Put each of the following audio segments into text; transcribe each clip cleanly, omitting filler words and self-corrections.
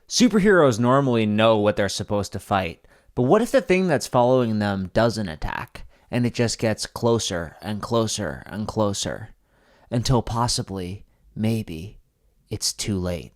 Superheroes normally know what they're supposed to fight, but what if the thing that's following them doesn't attack, and it just gets closer and closer and closer, until possibly, maybe, it's too late.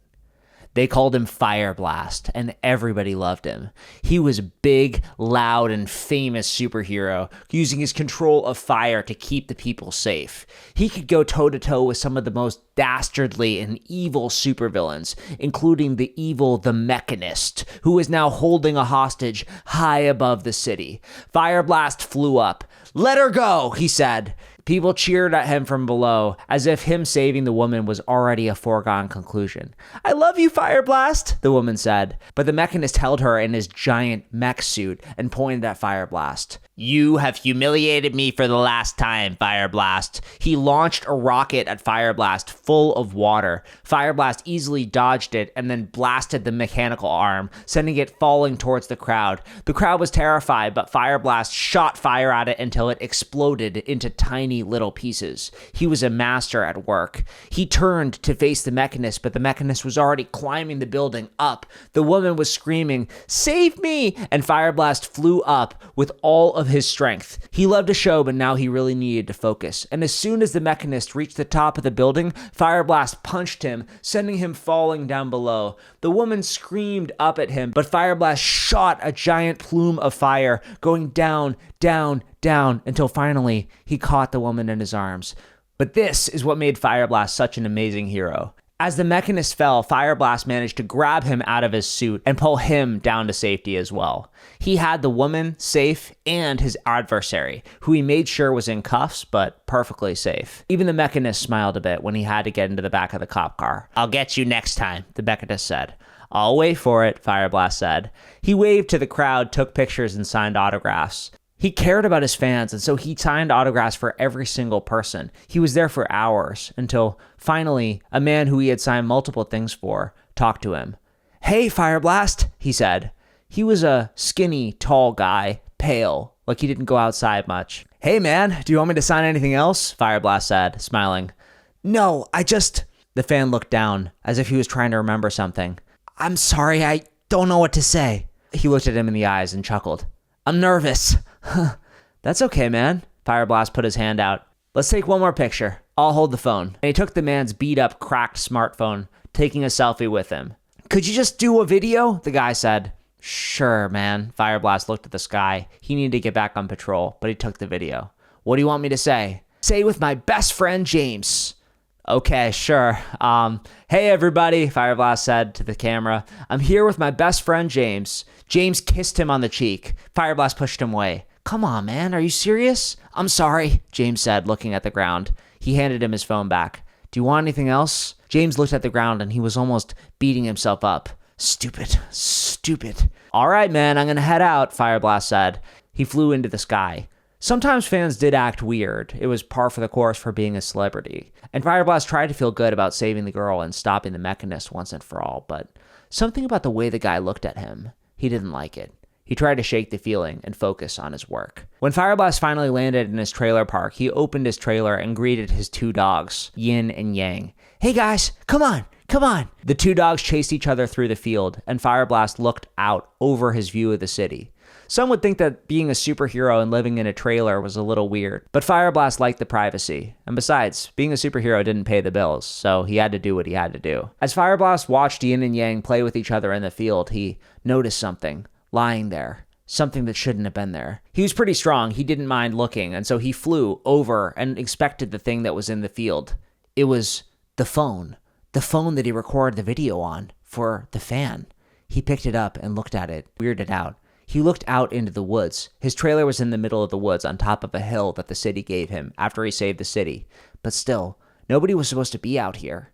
They called him Fire Blast, and everybody loved him. He was a big, loud, and famous superhero, using his control of fire to keep the people safe. He could go toe-to-toe with some of the most dastardly and evil supervillains, including the evil The Mechanist, who is now holding a hostage high above the city. Fire Blast flew up. "Let her go," he said. People cheered at him from below, as if him saving the woman was already a foregone conclusion. "I love you, Fire Blast," the woman said, but the Mechanist held her in his giant mech suit and pointed at Fire Blast. "You have humiliated me for the last time, Fire Blast." He launched a rocket at Fire Blast full of water. Fire Blast easily dodged it and then blasted the mechanical arm, sending it falling towards the crowd. The crowd was terrified, but Fire Blast shot fire at it until it exploded into tiny little pieces. He was a master at work. He turned to face the Mechanist, but the Mechanist was already climbing the building up. The woman was screaming, "Save me!" and Fire Blast flew up with all of his strength. He loved to show, but now he really needed to focus. And as soon as the Mechanist reached the top of the building, Fire Blast punched him, sending him falling down below. The woman screamed up at him, but Fire Blast shot a giant plume of fire, going down, down, down, until finally he caught the woman in his arms. But this is what made Fire Blast such an amazing hero. As the Mechanist fell, Fire Blast managed to grab him out of his suit and pull him down to safety as well. He had the woman safe and his adversary, who he made sure was in cuffs, but perfectly safe. Even the Mechanist smiled a bit when he had to get into the back of the cop car. "I'll get you next time," the Mechanist said. "I'll wait for it," Fire Blast said. He waved to the crowd, took pictures, and signed autographs. He cared about his fans, and so he signed autographs for every single person. He was there for hours, until finally, a man who he had signed multiple things for talked to him. "Hey, Fire Blast," he said. He was a skinny, tall guy, pale, like he didn't go outside much. "Hey, man, do you want me to sign anything else?" Fire Blast said, smiling. "No, I just..." The fan looked down, as if he was trying to remember something. "I'm sorry, I don't know what to say." He looked at him in the eyes and chuckled. "I'm nervous." "That's okay, man." Fire Blast put his hand out. "Let's take one more picture. I'll hold the phone." And he took the man's beat-up, cracked smartphone, taking a selfie with him. "Could you just do a video?" the guy said. "Sure, man." Fire Blast looked at the sky. He needed to get back on patrol, but he took the video. "What do you want me to say?" "Say with my best friend, James." "Okay, sure. Hey, everybody," Fire Blast said to the camera. "I'm here with my best friend, James." James kissed him on the cheek. Fire Blast pushed him away. "Come on, man. Are you serious?" "I'm sorry," James said, looking at the ground. He handed him his phone back. "Do you want anything else?" James looked at the ground, and he was almost beating himself up. Stupid. "All right, man, I'm going to head out," Fire Blast said. He flew into the sky. Sometimes fans did act weird. It was par for the course for being a celebrity. And Fire Blast tried to feel good about saving the girl and stopping the Mechanist once and for all, but something about the way the guy looked at him, he didn't like it. He tried to shake the feeling and focus on his work. When Fire Blast finally landed in his trailer park, he opened his trailer and greeted his two dogs, Yin and Yang. "Hey guys, come on. The two dogs chased each other through the field, and Fire Blast looked out over his view of the city. Some would think that being a superhero and living in a trailer was a little weird, but Fire Blast liked the privacy. And besides, being a superhero didn't pay the bills, so he had to do what he had to do. As Fire Blast watched Yin and Yang play with each other in the field, he noticed something lying there. Something that shouldn't have been there. He was pretty strong. He didn't mind looking, and so he flew over and inspected the thing that was in the field. It was the phone. The phone that he recorded the video on for the fan. He picked it up and looked at it, weirded out. He looked out into the woods. His trailer was in the middle of the woods on top of a hill that the city gave him after he saved the city. But still, nobody was supposed to be out here.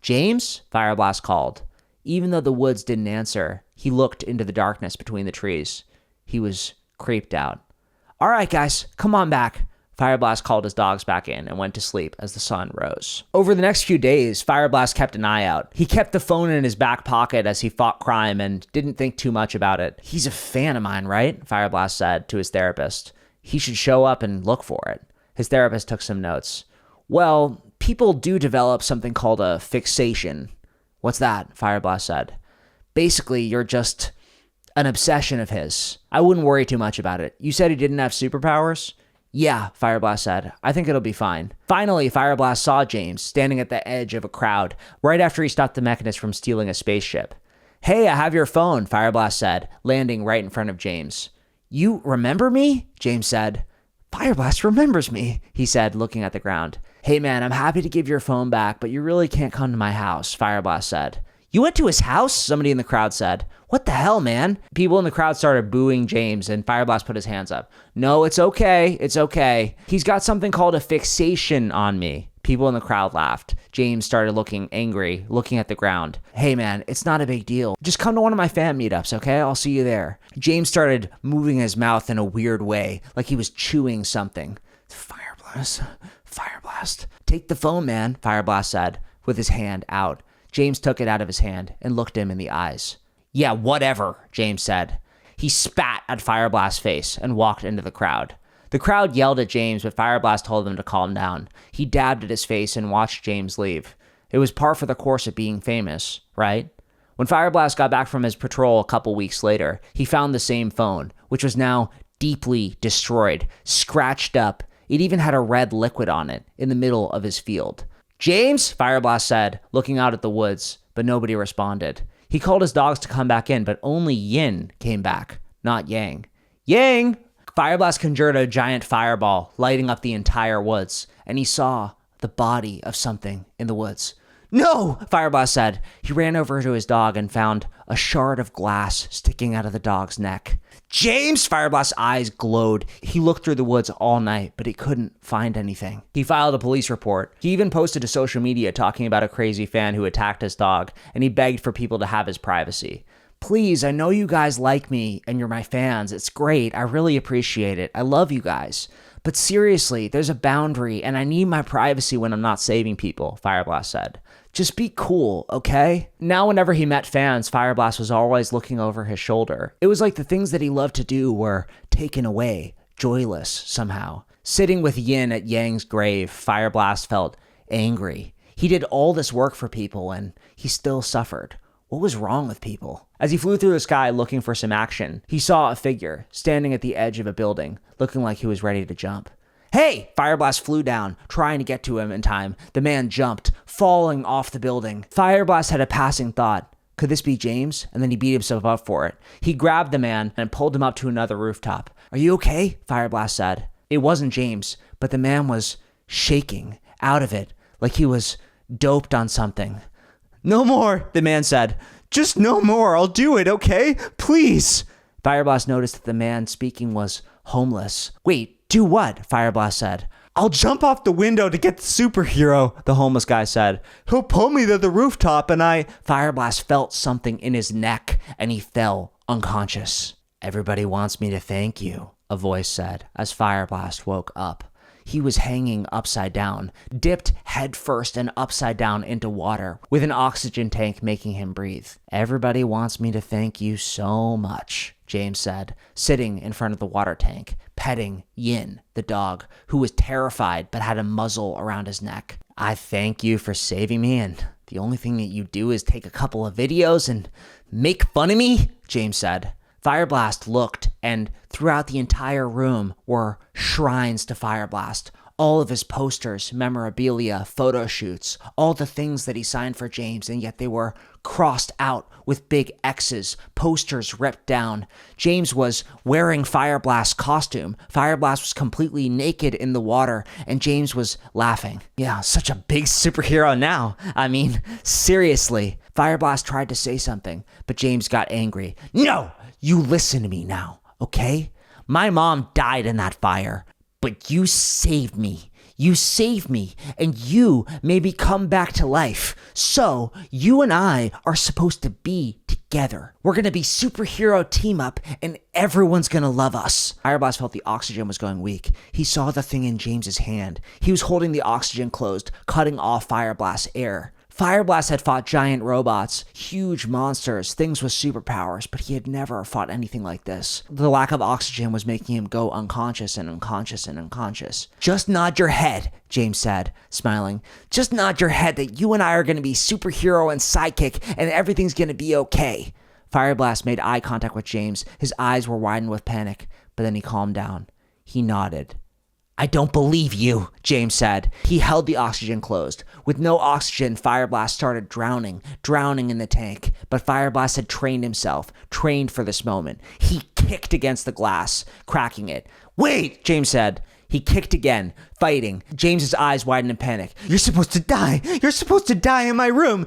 "James?" Fire Blast called. Even though the woods didn't answer, he looked into the darkness between the trees. He was creeped out. "All right, guys, come on back." Fire Blast called his dogs back in and went to sleep as the sun rose. Over the next few days, Fire Blast kept an eye out. He kept the phone in his back pocket as he fought crime and didn't think too much about it. "He's a fan of mine, right?" Fire Blast said to his therapist. "He should show up and look for it." His therapist took some notes. "Well, people do develop something called a fixation." "What's that?" Fire Blast said. Basically, you're just an obsession of his. I wouldn't worry too much about it. You said he didn't have superpowers? Yeah, Fire Blast said. I think it'll be fine. Finally, Fire Blast saw James standing at the edge of a crowd right after he stopped the Mechanist from stealing a spaceship. Hey, I have your phone, Fire Blast said, landing right in front of James. You remember me? James said. Fire Blast remembers me, he said, looking at the ground. Hey man, I'm happy to give your phone back, but you really can't come to my house, Fire Blast said. You went to his house? Somebody in the crowd said. What the hell, man? People in the crowd started booing James, and Fire Blast put his hands up. No, it's okay. It's okay. He's got something called a fixation on me. People in the crowd laughed. James started looking angry, looking at the ground. Hey, man, it's not a big deal. Just come to one of my fan meetups, okay? I'll see you there. James started moving his mouth in a weird way, like he was chewing something. Fire Blast. Fire Blast. Take the phone, man, Fire Blast said, with his hand out. James took it out of his hand and looked him in the eyes. Yeah, whatever, James said. He spat at Fire Blast's face and walked into the crowd. The crowd yelled at James, but Fire Blast told him to calm down. He dabbed at his face and watched James leave. It was par for the course of being famous, right? When Fire Blast got back from his patrol a couple weeks later, he found the same phone, which was now deeply destroyed, scratched up. It even had a red liquid on it in the middle of his field. James, Fire Blast said, looking out at the woods, but nobody responded. He called his dogs to come back in, but only Yin came back, not Yang. Yang! Fire Blast conjured a giant fireball, lighting up the entire woods, and he saw the body of something in the woods. No, Fire Blast said. He ran over to his dog and found a shard of glass sticking out of the dog's neck. James! Fire Blast's eyes glowed. He looked through the woods all night, but he couldn't find anything. He filed a police report. He even posted to social media talking about a crazy fan who attacked his dog, and he begged for people to have his privacy. Please, I know you guys like me and you're my fans. It's great. I really appreciate it. I love you guys. But seriously, there's a boundary and I need my privacy when I'm not saving people, Fire Blast said. Just be cool, okay? Now whenever he met fans, Fire Blast was always looking over his shoulder. It was like the things that he loved to do were taken away, joyless somehow. Sitting with Yin at Yang's grave, Fire Blast felt angry. He did all this work for people and he still suffered. What was wrong with people? As he flew through the sky looking for some action, he saw a figure standing at the edge of a building, looking like he was ready to jump. Hey! Fire Blast flew down, trying to get to him in time. The man jumped, falling off the building. Fire Blast had a passing thought. Could this be James? And then he beat himself up for it. He grabbed the man and pulled him up to another rooftop. Are you okay? Fire Blast said. It wasn't James, but the man was shaking out of it, like he was doped on something. No more, the man said. Just no more. I'll do it, okay? Please. Fire Blast noticed that the man speaking was homeless. Wait, do what? Fire Blast said. I'll jump off the window to get the superhero, the homeless guy said. He'll pull me to the rooftop and Fire Blast felt something in his neck and he fell unconscious. Everybody wants me to thank you, a voice said as Fire Blast woke up. He was hanging upside down, dipped headfirst and upside down into water, with an oxygen tank making him breathe. Everybody wants me to thank you so much, James said, sitting in front of the water tank, petting Yin, the dog, who was terrified but had a muzzle around his neck. I thank you for saving me, and the only thing that you do is take a couple of videos and make fun of me, James said. Fire Blast looked, and throughout the entire room were shrines to Fire Blast. All of his posters, memorabilia, photo shoots, all the things that he signed for James, and yet they were crossed out with big X's, posters ripped down. James was wearing Fire Blast's costume. Fire Blast was completely naked in the water, and James was laughing. Yeah, such a big superhero now. I mean, seriously. Fire Blast tried to say something, but James got angry. No! You listen to me now, okay? My mom died in that fire, but you saved me. You saved me, and you made me come back to life. So, you and I are supposed to be together. We're gonna be superhero team up, and everyone's gonna love us. Fire Blast felt the oxygen was going weak. He saw the thing in James's hand. He was holding the oxygen closed, cutting off Fire Blast's air. Fire Blast had fought giant robots, huge monsters, things with superpowers, but he had never fought anything like this. The lack of oxygen was making him go unconscious and unconscious and unconscious. Just nod your head, James said, smiling. Just nod your head that you and I are going to be superhero and sidekick and everything's going to be okay. Fire Blast made eye contact with James. His eyes were widened with panic, but then he calmed down. He nodded. "I don't believe you," James said. He held the oxygen closed. With no oxygen, Fire Blast started drowning in the tank. But Fire Blast had trained himself, trained for this moment. He kicked against the glass, cracking it. "Wait," James said. He kicked again, fighting. James's eyes widened in panic. "You're supposed to die. You're supposed to die in my room.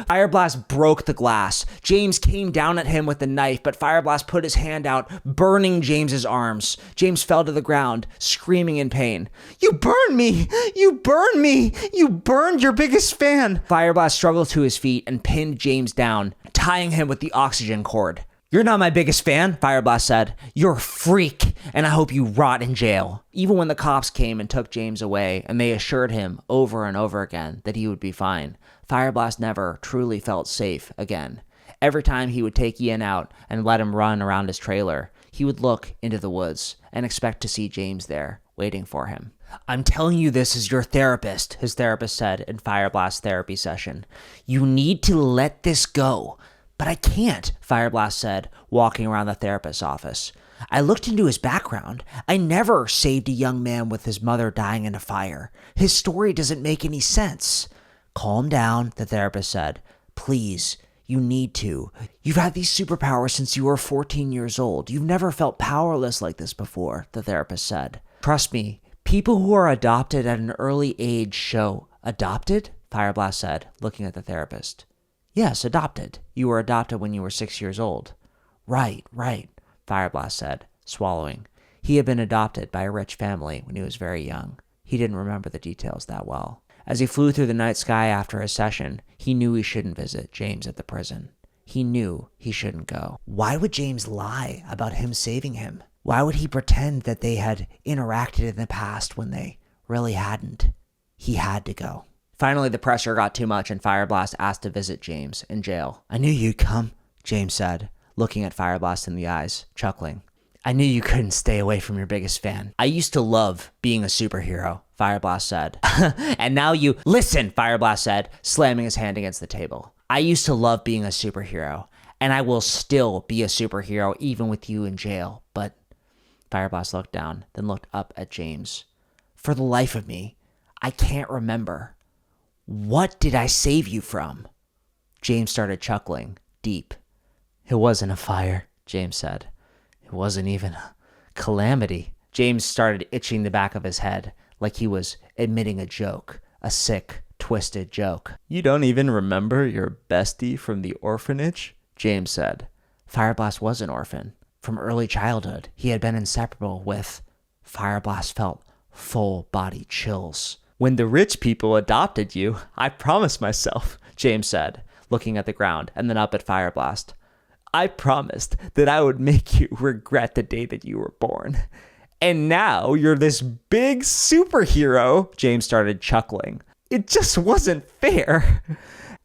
Fire Blast broke the glass. James came down at him with the knife, but Fire Blast put his hand out, burning James's arms. James fell to the ground, screaming in pain. "You burned me! You burned me! You burned your biggest fan!" Fire Blast struggled to his feet and pinned James down, tying him with the oxygen cord. "You're not my biggest fan," Fire Blast said. "You're a freak, and I hope you rot in jail." Even when the cops came and took James away, and they assured him over and over again that he would be fine, Fire Blast never truly felt safe again. Every time he would take Ian out and let him run around his trailer, he would look into the woods and expect to see James there, waiting for him. "I'm telling you this as your therapist," his therapist said in Fire Blast's therapy session. "You need to let this go." "But I can't," Fire Blast said, walking around the therapist's office. "I looked into his background. I never saved a young man with his mother dying in a fire. His story doesn't make any sense." "Calm down," the therapist said. "Please, you need to. You've had these superpowers since you were 14 years old. You've never felt powerless like this before," the therapist said. "Trust me, people who are adopted at an early age show." "Adopted?" Fire Blast said, looking at the therapist. "Yes, adopted. You were adopted when you were 6 years old." Right, Fire Blast said, swallowing. He had been adopted by a rich family when he was very young. He didn't remember the details that well. As he flew through the night sky after his session, he knew he shouldn't visit James at the prison. He knew he shouldn't go. Why would James lie about him saving him? Why would he pretend that they had interacted in the past when they really hadn't? He had to go. Finally, the pressure got too much and Fire Blast asked to visit James in jail. "I knew you'd come," James said, looking at Fire Blast in the eyes, chuckling. "I knew you couldn't stay away from your biggest fan." "I used to love being a superhero," Fire Blast said. "And now you..." "Listen," Fire Blast said, slamming his hand against the table. "I used to love being a superhero, and I will still be a superhero even with you in jail, but..." Fire Blast looked down, then looked up at James. "For the life of me, I can't remember. What did I save you from?" James started chuckling, deep. "It wasn't a fire," James said. "It wasn't even a calamity." James started itching the back of his head, like he was admitting a joke, a sick, twisted joke. "You don't even remember your bestie from the orphanage?" James said. Fire Blast was an orphan. From early childhood, he had been inseparable with... Fire Blast felt full body chills. "When the rich people adopted you, I promised myself," James said, looking at the ground and then up at Fire Blast. "I promised that I would make you regret the day that you were born. And now you're this big superhero," James started chuckling. "It just wasn't fair.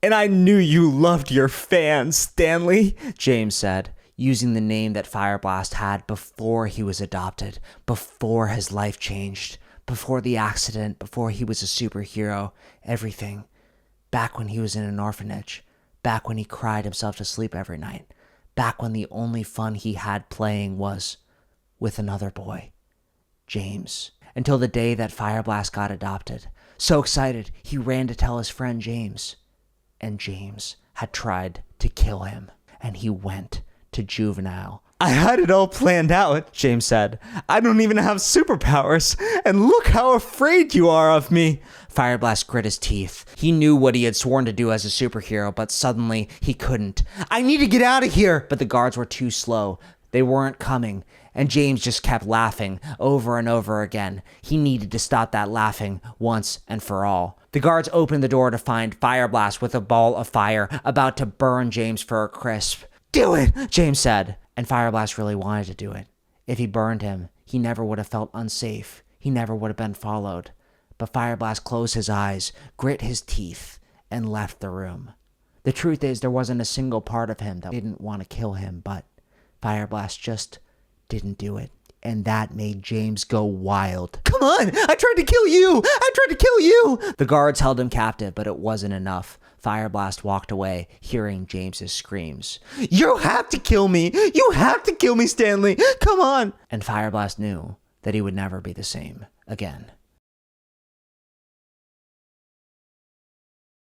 And I knew you loved your fans, Stanley," James said, using the name that Fire Blast had before he was adopted, before his life changed. Before the accident, before he was a superhero, everything. Back when he was in an orphanage. Back when he cried himself to sleep every night. Back when the only fun he had playing was with another boy. James. Until the day that Fire Blast got adopted. So excited, he ran to tell his friend James. And James had tried to kill him. And he went to juvenile. "I had it all planned out," James said. "I don't even have superpowers, and look how afraid you are of me." Fire Blast grit his teeth. He knew what he had sworn to do as a superhero, but suddenly he couldn't. "I need to get out of here!" But the guards were too slow. They weren't coming, and James just kept laughing over and over again. He needed to stop that laughing once and for all. The guards opened the door to find Fire Blast with a ball of fire, about to burn James for a crisp. "Do it," James said. And Fire Blast really wanted to do it. If he burned him, he never would have felt unsafe. He never would have been followed. But Fire Blast closed his eyes, grit his teeth, and left the room. The truth is, there wasn't a single part of him that didn't want to kill him, but Fire Blast just didn't do it and that made James go wild. "Come on! I tried to kill you! I tried to kill you!" The guards held him captive, but it wasn't enough. Fireblast walked away, hearing James's screams. "You have to kill me! You have to kill me, Stanley! Come on!" And Fireblast knew that he would never be the same again.